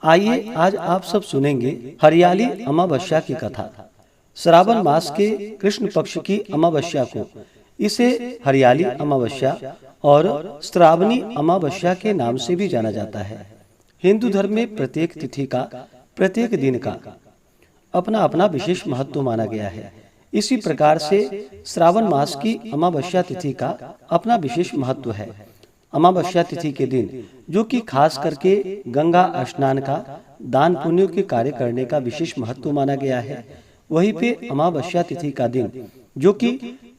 आइए आज आप सब सुनेंगे हरियाली अमावस्या की कथा। श्रावण मास के कृष्ण पक्ष की अमावस्या को इसे हरियाली अमावस्या और श्रावणी अमावस्या के नाम से भी जाना जाता है। हिंदू धर्म में प्रत्येक तिथि का, प्रत्येक दिन का अपना अपना विशेष महत्व माना गया है। इसी प्रकार से श्रावण मास की अमावस्या तिथि का अपना विशेष महत्व है। अमावस्या तिथि के दिन, जो कि खास करके गंगा स्नान का, दान पुण्य के कार्य करने का विशेष महत्व माना गया है, वहीं पे अमावस्या तिथि का दिन, जो कि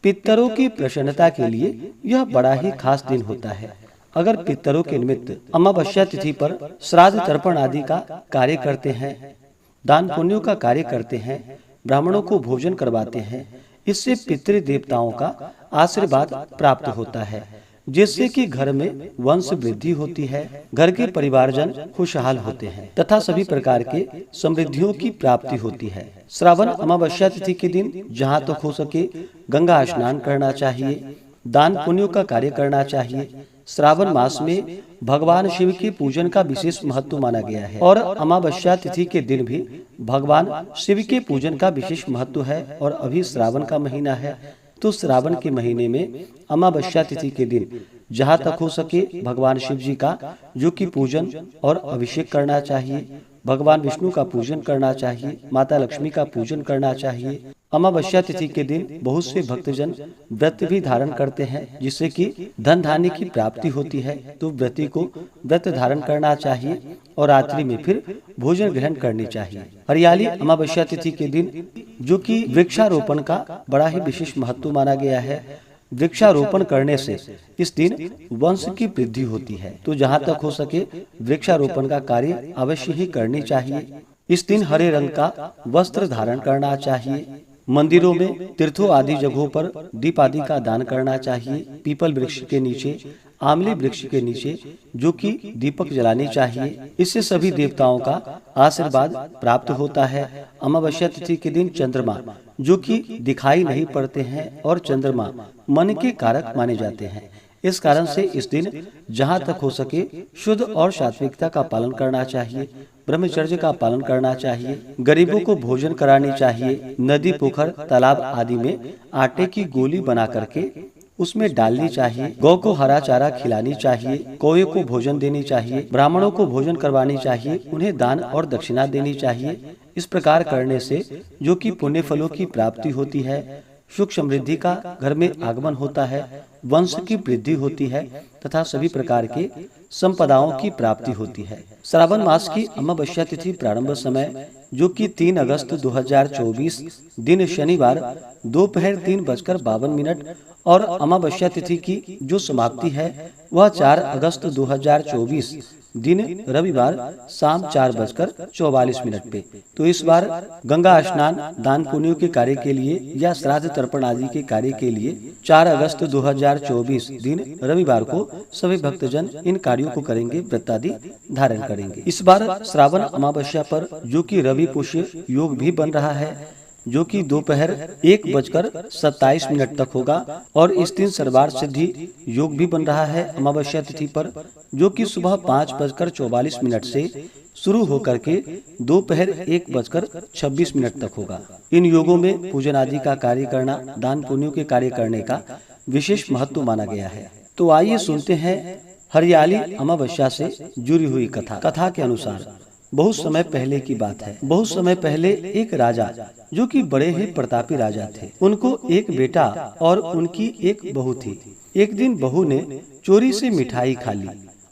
पितरों की प्रसन्नता के लिए यह बड़ा ही खास दिन होता है। अगर पितरों के निमित्त अमावस्या तिथि पर श्राद्ध तर्पण आदि का कार्य करते हैं, दान पुण्यों का कार्य करते हैं, ब्राह्मणों को भोजन करवाते हैं, इससे पितृ देवताओं का आशीर्वाद प्राप्त होता है, जिससे कि घर में वंश वृद्धि होती है, घर के परिवारजन खुशहाल होते हैं तथा सभी प्रकार के समृद्धियों की प्राप्ति होती है। श्रावण अमावस्या तिथि के दिन जहाँ तक हो सके गंगा स्नान करना चाहिए, दान पुण्यों का कार्य करना चाहिए। श्रावण मास में भगवान शिव के पूजन का विशेष महत्व माना गया है और अमावस्या तिथि के दिन भी भगवान शिव के पूजन का विशेष महत्व है। और अभी श्रावण का महीना है, तो श्रावण के महीने में अमावस्या तिथि के दिन जहाँ तक हो सके भगवान शिव जी का, जो कि पूजन और अभिषेक करना चाहिए, भगवान विष्णु का पूजन करना चाहिए, माता लक्ष्मी का पूजन करना चाहिए। अमावस्या तिथि के दिन बहुत से भक्तजन व्रत भी धारण करते हैं, जिससे कि धन धान्य की प्राप्ति होती है। तो व्रती को व्रत धारण करना चाहिए और रात्रि में फिर भोजन ग्रहण करनी चाहिए। हरियाली अमावस्या तिथि के दिन, जो कि वृक्षारोपण का बड़ा ही विशेष महत्व माना गया है, वृक्षारोपण करने से इस दिन वंश की वृद्धि होती है। तो जहाँ तक हो सके वृक्षारोपण का कार्य अवश्य ही करनी चाहिए। इस दिन हरे रंग का वस्त्र धारण करना चाहिए। मंदिरों में, तीर्थों आदि जगहों पर दीप आदि का दान करना चाहिए। पीपल वृक्ष के नीचे, आमली वृक्ष के नीचे जो कि दीपक जलानी चाहिए। इससे सभी देवताओं का आशीर्वाद प्राप्त होता है। अमावस्या तिथि के दिन चंद्रमा, जो कि दिखाई नहीं पड़ते हैं और चंद्रमा मन के कारक माने जाते हैं, इस कारण से इस दिन जहाँ तक हो सके शुद्ध और सात्विकता का पालन करना चाहिए, ब्रह्मचर्य का पालन करना चाहिए, गरीबों को भोजन करानी चाहिए। नदी, पोखर, तालाब आदि में आटे की गोली बना करके उसमें डालनी चाहिए। गौ को हरा चारा खिलानी चाहिए, कौवे को भोजन देनी चाहिए, ब्राह्मणों को भोजन करवानी चाहिए, उन्हें दान और दक्षिणा देनी चाहिए। इस प्रकार करने से जो कि पुण्य फलों की प्राप्ति होती है, सुख समृद्धि का घर में आगमन होता है, वंश की वृद्धि होती है तथा सभी प्रकार के संपदाओं की प्राप्ति होती है। श्रावण मास की अमावस्या तिथि प्रारंभ समय, जो कि 3 अगस्त 2024 दिन शनिवार दोपहर 3:52 और अमावस्या तिथि की जो समाप्ति है वह 4 अगस्त 2024 दिन रविवार शाम 4:44 पे। तो इस बार गंगा स्नान, दान पुण्यों के कार्य के लिए या श्राद्ध तर्पण आदि के कार्य के लिए 4 अगस्त 2024 दिन रविवार को सभी भक्तजन इन कार्यों को करेंगे, व्रत आदि धारण करेंगे। इस बार श्रावण अमावस्या पर जो कि रवि पुष्य योग भी बन रहा है, जो कि दोपहर 1:27 तक होगा और इस दिन सर्वार्थ सिद्धि योग भी बन रहा है अमावस्या तिथि पर, जो कि सुबह 5:44 से शुरू होकर के दोपहर 1:26 तक होगा। इन योगों में पूजन आदि का कार्य करना, दान पुण्यों के कार्य करने का विशेष महत्व माना गया है। तो आइए सुनते हैं हरियाली अमावस्या से जुड़ी हुई कथा। कथा के अनुसार बहुत समय पहले की बात है। बहुत समय पहले एक राजा, जो कि बड़े ही प्रतापी राजा थे, उनको एक बेटा और उनकी एक बहू थी। एक दिन बहू ने चोरी से मिठाई खा ली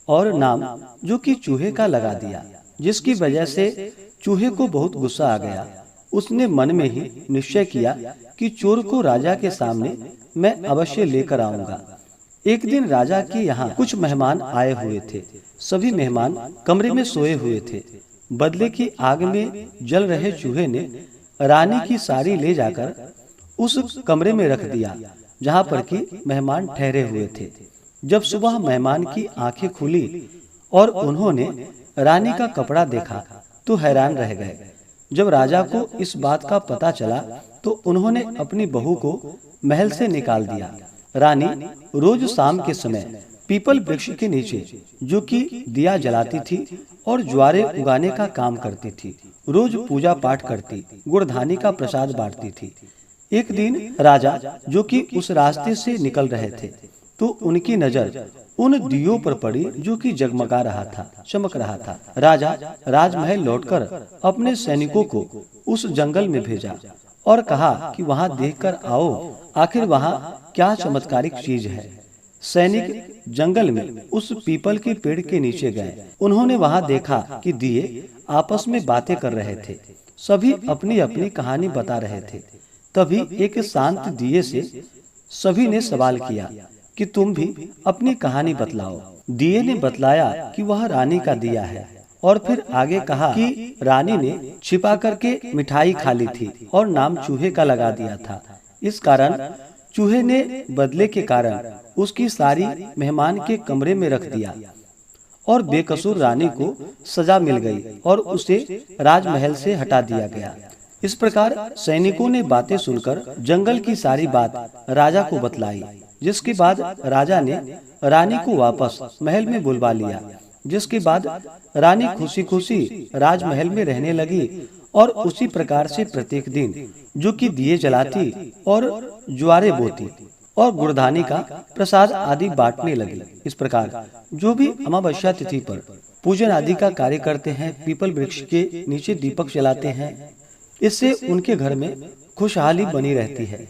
और नाम जो कि चूहे का लगा दिया, जिसकी वजह से चूहे को बहुत गुस्सा आ गया। उसने मन में ही निश्चय किया कि चोर को राजा के सामने मैं अवश्य लेकर आऊंगा। एक दिन राजा के यहाँ कुछ मेहमान आए हुए थे। सभी मेहमान कमरे में सोए हुए थे। बदले की आग में जल रहे चूहे ने रानी की साड़ी ले जाकर उस कमरे में रख दिया जहाँ पर कि मेहमान ठहरे हुए थे। जब सुबह मेहमान की आंखें खुली और उन्होंने रानी का कपड़ा देखा तो हैरान रह गए। जब राजा को इस बात का पता चला तो उन्होंने अपनी बहू को महल से निकाल दिया। रानी रोज शाम के समय पीपल वृक्ष के नीचे, जो कि दिया जलाती थी और ज्वारे उगाने का काम करती थी। रोज पूजा पाठ करती, गुड़धानी का प्रसाद बांटती थी। एक दिन राजा, जो कि उस रास्ते से निकल रहे थे, तो उनकी नजर उन दियों पर पड़ी जो कि जगमगा रहा था, चमक रहा था। राजा राजमहल लौटकर अपने सैनिकों को उस जंगल में भेजा और कहा कि वहां देखकर आओ, आखिर वहां क्या चमत्कारिक चीज है। सैनिक जंगल में उस पीपल के पेड़ के नीचे गए। उन्होंने वहां देखा कि दिए आपस में बातें कर रहे थे, सभी अपनी अपनी कहानी बता रहे थे। तभी एक शांत दिए से सभी ने सवाल किया कि तुम भी अपनी कहानी बतलाओ। दिए ने बतलाया कि वह रानी का दिया है, और फिर आगे कहा कि रानी ने छिपा करके मिठाई खा ली थी और नाम चूहे का लगा दिया था। इस कारण चूहे ने बदले के कारण उसकी सारी मेहमान के कमरे में रख दिया और बेकसूर रानी को सजा मिल गई और उसे राजमहल से हटा दिया गया। इस प्रकार सैनिकों ने बातें सुनकर जंगल की सारी बात राजा को बतलाई, जिसके बाद राजा ने रानी को वापस महल में बुलवा लिया। जिसके बाद रानी खुशी खुशी राजमहल में रहने लगी और उसी प्रकार से प्रत्येक दिन, जो कि दिए जलाती और ज्वारे बोती और गुड़धानी का प्रसाद आदि बांटने लगी। इस प्रकार जो भी अमावस्या तिथि पर पूजन आदि का कार्य करते हैं, पीपल वृक्ष के नीचे दीपक जलाते हैं, इससे उनके घर में खुशहाली बनी रहती है।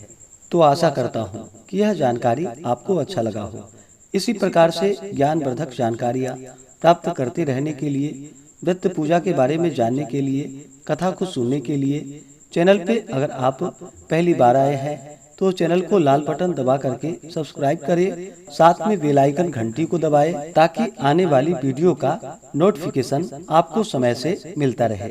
तो आशा करता हूँ कि यह जानकारी आपको अच्छा लगा हो। इसी प्रकार से ज्ञानवर्धक जानकारियाँ प्राप्त करते रहने के लिए, व्रत पूजा के बारे में जानने के लिए, कथा को सुनने के लिए चैनल पे अगर आप पहली बार आए हैं तो चैनल को लाल बटन दबा करके सब्सक्राइब करें, साथ में बेल आइकन घंटी को दबाएं ताकि आने वाली वीडियो का नोटिफिकेशन आपको समय से मिलता रहे।